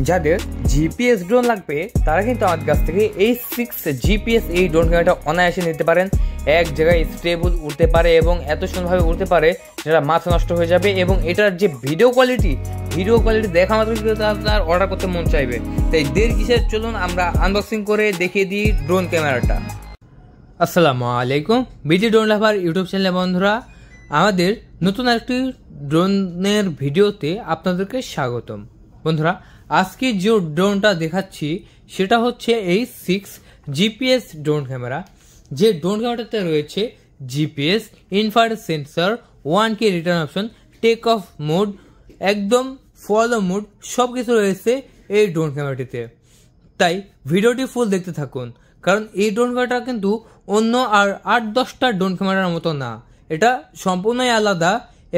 যাদের GPS drone লাগবে তারা কিন্তু আমাদের কাছ থেকে এই 6 জিপিএস এই ড্রোন ক্যামেরাটা অনায়াসে নিতে পারেন। এক জায়গায় স্টেবল উঠতে পারে এবং এত সুন্দরভাবে উঠতে পারে যেটা মাথা নষ্ট হয়ে যাবে, এবং এটার যে ভিডিও কোয়ালিটি দেখা মাত্র তার অর্ডার করতে মন চাইবে। তাই দেরি কিসের, চলুন আমরা আনবক্সিং করে দেখিয়ে দিই ড্রোন ক্যামেরাটা। আসসালামু আলাইকুম, বিডি ড্রোন লাভার ইউটিউব চ্যানেলে বন্ধুরা, আমাদের নতুন একটি ড্রোনের ভিডিওতে আপনাদেরকে স্বাগতম। বন্ধুরা, আজকে যে ড্রোনটা দেখাচ্ছি সেটা হচ্ছে এই 6 জিপিএস ড্রোন ক্যামেরা। যে ড্রোন ক্যামেরাটাতে রয়েছে GPS, infrared sensor, 1K return option, take off mode, একদম ফলো মোড, সব কিছু রয়েছে এই ড্রোন ক্যামেরাটিতে। তাই ভিডিওটি ফুল দেখতে থাকুন, কারণ এই ড্রোন ক্যামেরাটা কিন্তু অন্য আর 8-10টা ড্রোন ক্যামেরার মতো না। এটা সম্পূর্ণই আলাদা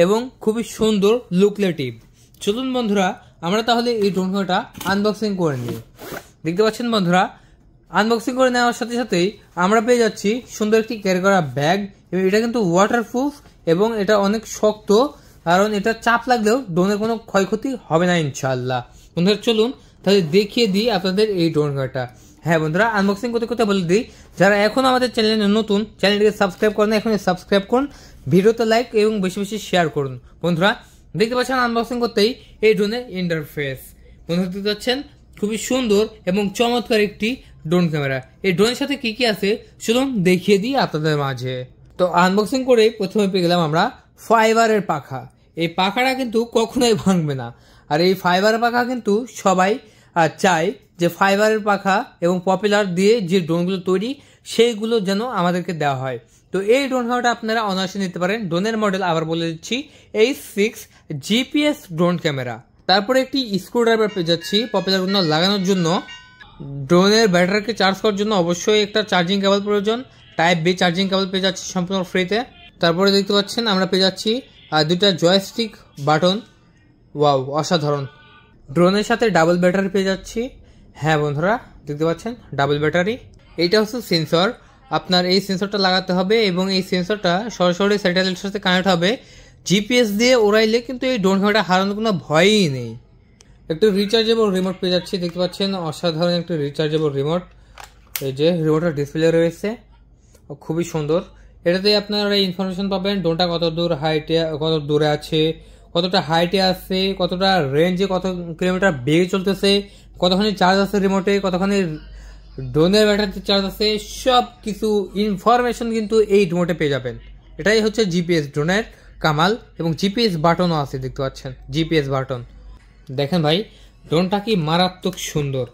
এবং খুবই সুন্দর লুকলেটিভ। চলুন বন্ধুরা, আমরা তাহলে এই ড্রোন ক্যামেরাটা আনবক্সিং করে নিই। দেখতে পাচ্ছেন বন্ধুরা, আনবক্সিং করে নেওয়ার সাথে সাথেই আমরা পেয়ে যাচ্ছি সুন্দর একটি ক্যারি করা ব্যাগ, এবং এটা কিন্তু ওয়াটারপ্রুফ এবং এটা অনেক শক্ত, কারণ এটা চাপ লাগলেও ড্রোনের কোনো ক্ষয়ক্ষতি হবে না ইনশাআল্লাহ। বন্ধুরা চলুন তাহলে দেখিয়ে দিই আপনাদের এই ড্রোন ক্যামেরাটা। হ্যাঁ বন্ধুরা, আনবক্সিং করতে করতে বলে দিই, যারা এখন আমাদের চ্যানেলে নতুন, চ্যানেলটিকে সাবস্ক্রাইব করেন, এখন সাবস্ক্রাইব করুন, ভিডিওতে লাইক এবং বেশি বেশি শেয়ার করুন। বন্ধুরা দেখতে পাচ্ছেন আনবক্সিং করতেই এই ড্রোনের ইন্টারফেস। বন্ধুরা দেখতে পাচ্ছেন খুবই সুন্দর এবং চমৎকার একটি ড্রোন ক্যামেরা। এই ড্রোনের সাথে কি কি আছে চলুন দেখিয়ে দিই আপনাদের মাঝে। তো আনবক্সিং করেই প্রথমে পেয়ে গেলাম আমরা ফাইবারের পাখা। এই পাখাটা কিন্তু কখনোই ভাঙবে না, আর এই ফাইবারের পাখা কিন্তু সবাই চায় যে ফাইবারের পাখা এবং পপুলার দিয়ে যে ড্রোনগুলো তৈরি সেইগুলো যেন আমাদেরকে দেওয়া হয়। তো এই ড্রোন ক্যামেরাটা আপনারা অনায়াসে নিতে পারেন। ড্রোনের মডেল আবার বলে দিচ্ছি, এই 6 জিপিএস ড্রোন ক্যামেরা। তারপরে একটি স্ক্রুড্রাইভার পেয়ে যাচ্ছি পপুলার গুলো লাগানোর জন্য। ড্রোনের ব্যাটারিকে চার্জ করার জন্য অবশ্যই একটা চার্জিং কেবল প্রয়োজন। টাইপ বি চার্জিং কেবল পেয়ে যাচ্ছি সম্পূর্ণ ফ্রিতে। তারপরে দেখতে পাচ্ছেন আমরা পেয়ে যাচ্ছি দুটা জয়স্টিক বাটন। ওয়াও, অসাধারণ। ড্রোনের সাথে ডাবল ব্যাটারি পেয়ে যাচ্ছি। হ্যাঁ বন্ধুরা দেখতে পাচ্ছেন ডাবল ব্যাটারি। এইটা হচ্ছে সেন্সর, আপনার এই সেন্সরটা লাগাতে হবে এবং এই সেন্সরটা সরাসরি স্যাটেলাইটের সাথে কানেক্ট হবে। জিপিএস দিয়ে ওড়াইলে কিন্তু এই ড্রোন ক্যামেরাটা হারানোর কোনো ভয়ই নেই। একটু রিচার্জেবল রিমোট পেয়ে যাচ্ছি, দেখতে পাচ্ছেন অসাধারণ একটি রিচার্জেবল রিমোট। এই যে রিমোটের ডিসপ্লে রয়েছে, খুবই সুন্দর। এটাতে আপনারা ইনফরমেশন পাবেন ড্রোনটা কত দূর হাইটে, কত দূরে আছে, কতটা হাইটে আছে, কতটা রেঞ্জে, কত কিলোমিটার বেগে চলতেছে, কতখানি চার্জ আছে রিমোটে, কতখানি ড্রোনের ব্যাটারিতে চার্জ আছে, সব কিছু ইনফরমেশন কিন্তু এই রিমোটে পেয়ে যাবেন। এটাই হচ্ছে জিপিএস ড্রোনের কামাল। এবং জিপিএস বাটনও আছে, দেখতে পাচ্ছেন জিপিএস বাটন। দেখেন ভাই, ড্রোনটা কি মারাত্মক সুন্দর।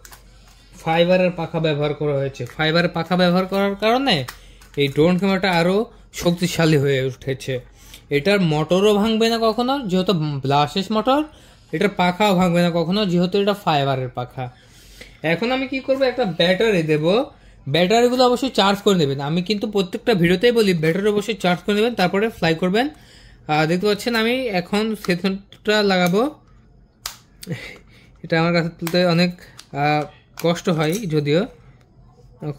ফাইবারের পাখা ব্যবহার করা হয়েছে। ফাইবারের পাখা ব্যবহার করার কারণে এই ড্রোন ক্যামেরাটা আরও শক্তিশালী হয়ে উঠেছে। এটার মোটরও ভাঙবে না কখনো, যেহেতু ব্লাশেস মোটর। এটার পাখাও ভাঙবে না কখনো, যেহেতু এটা ফাইবারের পাখা। এখন আমি কি করব, একটা ব্যাটারি দেব। ব্যাটারিগুলো অবশ্যই চার্জ করে নেবেন। আমি কিন্তু প্রত্যেকটা ভিডিওতেই বলি ব্যাটারি অবশ্যই চার্জ করে নেবেন, তারপরে ফ্লাই করবেন। দেখতে পাচ্ছেন আমি এখন সেন্সরটা লাগাবো। এটা আমার কাছে তুলতে অনেক কষ্ট হয়, যদিও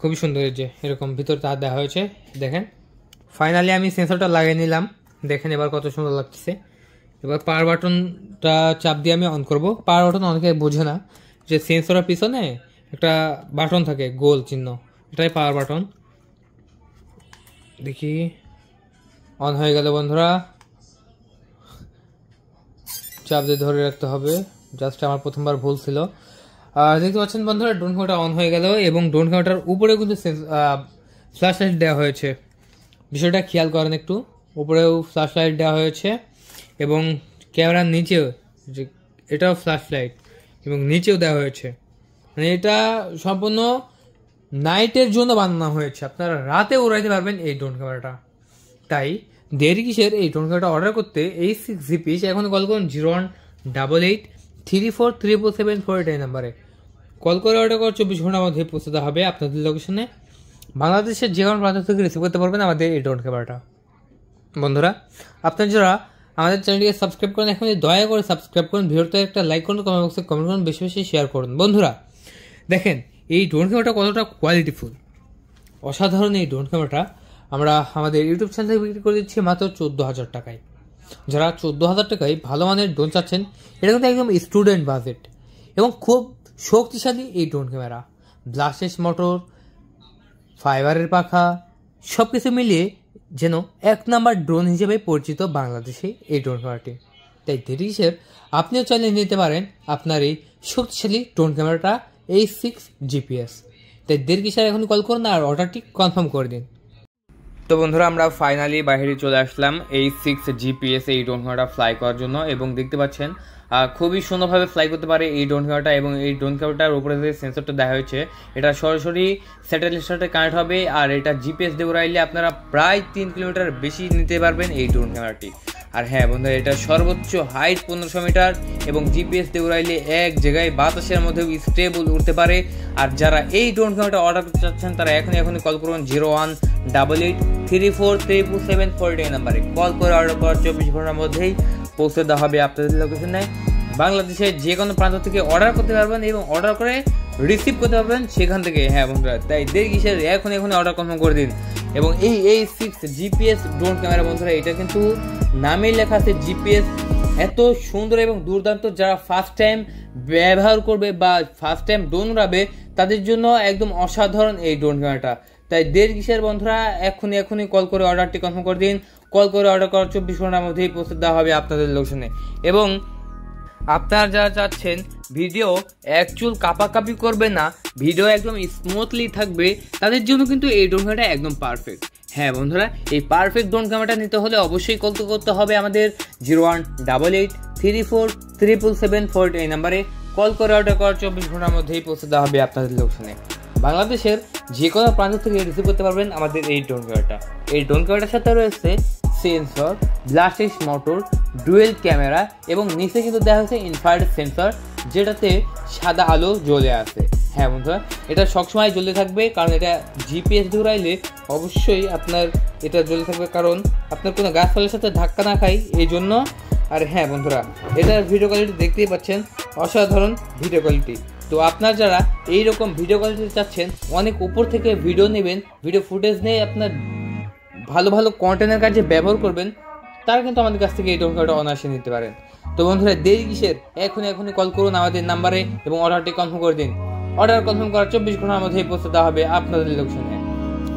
খুবই সুন্দর। যে এরকম ভিতর তার দেওয়া হয়েছে, দেখেন। ফাইনালি আমি সেন্সরটা লাগিয়ে নিলাম, দেখেন এবার কত সুন্দর লাগছে। এবার পাওয়ার বাটনটা চাপ দিয়ে আমি অন করব। পাওয়ার বাটন অনেকে বোঝে না যে সেন্সরের পিছনে একটা বাটন থাকে গোল চিহ্ন, এটাই পাওয়ার বাটন। দেখি অন হয়ে গেল বন্ধুরা। চাপ দিয়ে ধরে রাখতে হবে, জাস্ট আমার প্রথমবার ভুল ছিল। দেখতে পাচ্ছেন বন্ধুরা, ড্রোন ক্যামেরাটা অন হয়ে গেল এবং ড্রোন ক্যামেরাটার উপরে কিন্তু ফ্ল্যাশ লাইট দেওয়া হয়েছে। বিষয়টা খেয়াল করেন একটু, উপরেও ফ্ল্যাশ লাইট দেওয়া হয়েছে এবং ক্যামেরার নিচেও যে এটাও ফ্ল্যাশ লাইট এবং নিচেও দেওয়া হয়েছে। মানে এটা সম্পূর্ণ নাইটের জন্য বানানো হয়েছে, আপনারা রাতে উড়াইতে পারবেন এই ড্রোন ক্যামেরাটা। তাই দেরি কিসের, এই ড্রোন ক্যামেরাটা অর্ডার করতে এই 6 জিপিএস এখন কল করুন 0188347774 এই নাম্বারে কল করে অর্ডার করে 24 ঘন্টার মধ্যে পৌঁছাতে হবে আপনাদের লোকেশনে। বাংলাদেশের যে কোনো প্রান্ত থেকে রিসিভ করতে পারবেন আমাদের এই ড্রোন ক্যামেরাটা। বন্ধুরা আপনারা যারা আমাদের চ্যানেলটিকে সাবস্ক্রাইব করেন, এখন দয়া করে সাবস্ক্রাইব করুন, ভিডিওতে একটা লাইক করুন, কমেন্ট বক্সে কমেন্ট করুন, বেশি বেশি শেয়ার করুন। বন্ধুরা দেখেন এই ড্রোন ক্যামেরাটা কতটা কোয়ালিটিফুল, অসাধারণ। এই ড্রোন ক্যামেরাটা আমরা আমাদের ইউটিউব চ্যানেল থেকে বিক্রি করে দিচ্ছি মাত্র 14,000 টাকায়। যারা 14,000 টাকায় ভালো মানের ড্রোন চাচ্ছেন, এটা কিন্তু একদম স্টুডেন্ট বাজেট এবং খুব শক্তিশালী এই ড্রোন ক্যামেরা, ব্লাস্টেড মোটর, ফাইবারের পাখা সব কিছু মিলিয়ে যেন 1 নাম্বার ড্রোন হিসেবে পরিচিত বাংলাদেশে এই ড্রোন ক্যামেরাটি। তাই দেরি কিসের, আপনিও চাইলে নিতে পারেন আপনার এই শক্তিশালী ড্রোন ক্যামেরাটা A6 GPS। তাই দেরি কিসের, এখন কল করুন আর অর্ডারটি কনফার্ম করে দিন। তো বন্ধুরা, আমরা ফাইনালি বাইরে চলে আসলাম A6 GPS এই ড্রোন ক্যামেরাটা ফ্লাই করার জন্য, এবং দেখতে পাচ্ছেন খুবই সুন্দরভাবে ফ্লাই করতে পারে এই ড্রোন ক্যামেরাটা। এবং এই ড্রোন ক্যামেরাটার উপরে যে সেন্সরটা দেখা হয়েছে এটা সরাসরি স্যাটেলাইটের সাথে কানেক্ট হবে, আর এটা জিপিএস দিয়ে উড়াইলে আপনারা প্রায় 3 কিলোমিটার বেশি নিতে পারবেন এই ড্রোন ক্যামেরাটি। আর হ্যাঁ বন্ধুরা, এটা সর্বোচ্চ হাইট 1500 মিটার এবং জিপিএস দিয়ে উড়াইলে এক জায়গায় বাতাসের মধ্যেও স্টেবল উঠতে পারে। আর যারা এই ড্রোন ক্যামেরাটা অর্ডার করতে চাচ্ছেন তারা এখনই কল করুন 0188347747 নাম্বারে কল করে অর্ডার করার 24 ঘন্টার মধ্যেই পৌঁছে দেওয়া হবে আপনাদের লোকেশনে। বাংলাদেশের যে কোনো প্রান্ত থেকে অর্ডার করতে পারবেন এবং অর্ডার করে রিসিভ করতে পারবেন সেখান থেকে। হ্যাঁ বন্ধুরা, তাই দেরি কিসের, এখনই অর্ডার কনফার্ম করে দিন। এবং এই A6 GPS ড্রোন ক্যামেরা বন্ধুরা, এটা কিন্তু নামেই লেখা আছে জিপিএস। এত সুন্দর এবং দুর্দান্ত, যারা ফার্স্ট টাইম ব্যবহার করবে বা ফার্স্ট টাইম ড্রোন উড়াবে তাদের জন্য একদম অসাধারণ এই ড্রোন ক্যামেরাটা। তাই দেরি কিসের বন্ধুরা, এখনই কল করে অর্ডারটি কনফার্ম করে দিন। কল করে অর্ডার করার 24 ঘন্টার মধ্যেই পৌঁছে দেওয়া হবে আপনাদের লোকেশনে। এবং আপনারা যারা চাচ্ছেন ভিডিও অ্যাকচুয়াল কাপাকাপি করবে না, ভিডিও একদম স্মুথলি থাকবে, তাদের জন্য কিন্তু এই ড্রোন ক্যামেরাটা একদম পারফেক্ট। হ্যাঁ বন্ধুরা, এই পারফেক্ট ড্রোন ক্যামেরাটা নিতে হলে অবশ্যই কল করতে হবে আমাদের 0188347747 এই নাম্বারে কল করে অর্ডার করার 24 ঘন্টার মধ্যেই পৌঁছে দেওয়া হবে আপনাদের লোকেশনে। বাংলাদেশের যে কোনো প্রান্ত থেকে রিসিভ করতে পারবেন আমাদের এই ড্রোন ক্যামেরাটা। এই ড্রোন ক্যামেরাটার সাথে রয়েছে সেন্সর, ব্লাস্টেড মোটর, ডুয়েল ক্যামেরা এবং নিচে কিন্তু দেখা হচ্ছে ইনফ্রারেড সেন্সর, যেটাতে সাদা আলো জ্বলে আছে। হ্যাঁ বন্ধুরা, এটা সবসময় জ্বলে থাকবে, কারণ এটা জিপিএস দিয়ে উড়াইলে অবশ্যই আপনার এটা জ্বলে থাকবে, কারণ আপনার কোনো গাছপালার সাথে ধাক্কা না খায় এই জন্য। আর হ্যাঁ বন্ধুরা, এটার ভিডিও কোয়ালিটি দেখতেই পাচ্ছেন, অসাধারণ ভিডিও কোয়ালিটি। তো আপনারা যারা এইরকম ভিডিও কোয়ালিটি চাচ্ছেন, অনেক উপর থেকে ভিডিও নেবেন, ভিডিও ফুটেজ নিয়ে আপনার ভালো কন্টেন্টের কাজে ব্যবহার করবেন, তারা কিন্তু আমাদের কাছ থেকে এই ড্রোন ক্যামেরাটা অনায়াসে নিতে পারেন। তো বন্ধুরা, দেরি কিসের, এখনই কল করুন আমাদের নাম্বারে এবং অর্ডারটি কনফার্ম করে দিন। অর্ডার কনফার্ম করার 24 ঘন্টার মধ্যেই পৌঁছে দেওয়া হবে আপনাদের লোকেশনে।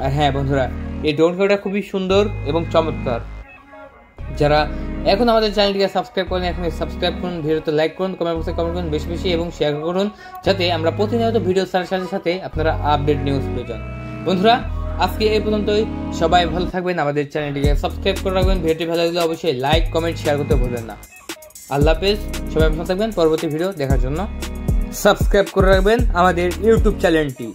আর হ্যাঁ বন্ধুরা, এই ড্রোন ক্যামেরাটা খুবই সুন্দর এবং চমৎকার। যারা এখন আমাদের চ্যানেলটিকে সাবস্ক্রাইব করেন, এখন সাবস্ক্রাইব করুন, ভিডিওতে লাইক করুন, কমেন্ট বক্সে কমেন্ট করুন বেশি এবং শেয়ার করুন, যাতে আমরা প্রতিনিয়ত ভিডিও ছাড়ার সাথে আপনারা আপডেট নিউজ পেয়ে যান। বন্ধুরা, আজকে এই পর্যন্তই। সবাই ভালো থাকবেন, আমাদের চ্যানেলটিকে সাবস্ক্রাইব করে রাখবেন, ভিডিওটি ভালো লাগলে অবশ্যই লাইক কমেন্ট শেয়ার করতে ভুলবেন না। আল্লাহ হাফেজ, সবাই ভালো থাকবেন। পরবর্তী ভিডিও দেখার জন্য সাবস্ক্রাইব করে রাখবেন আমাদের ইউটিউব চ্যানেলটি।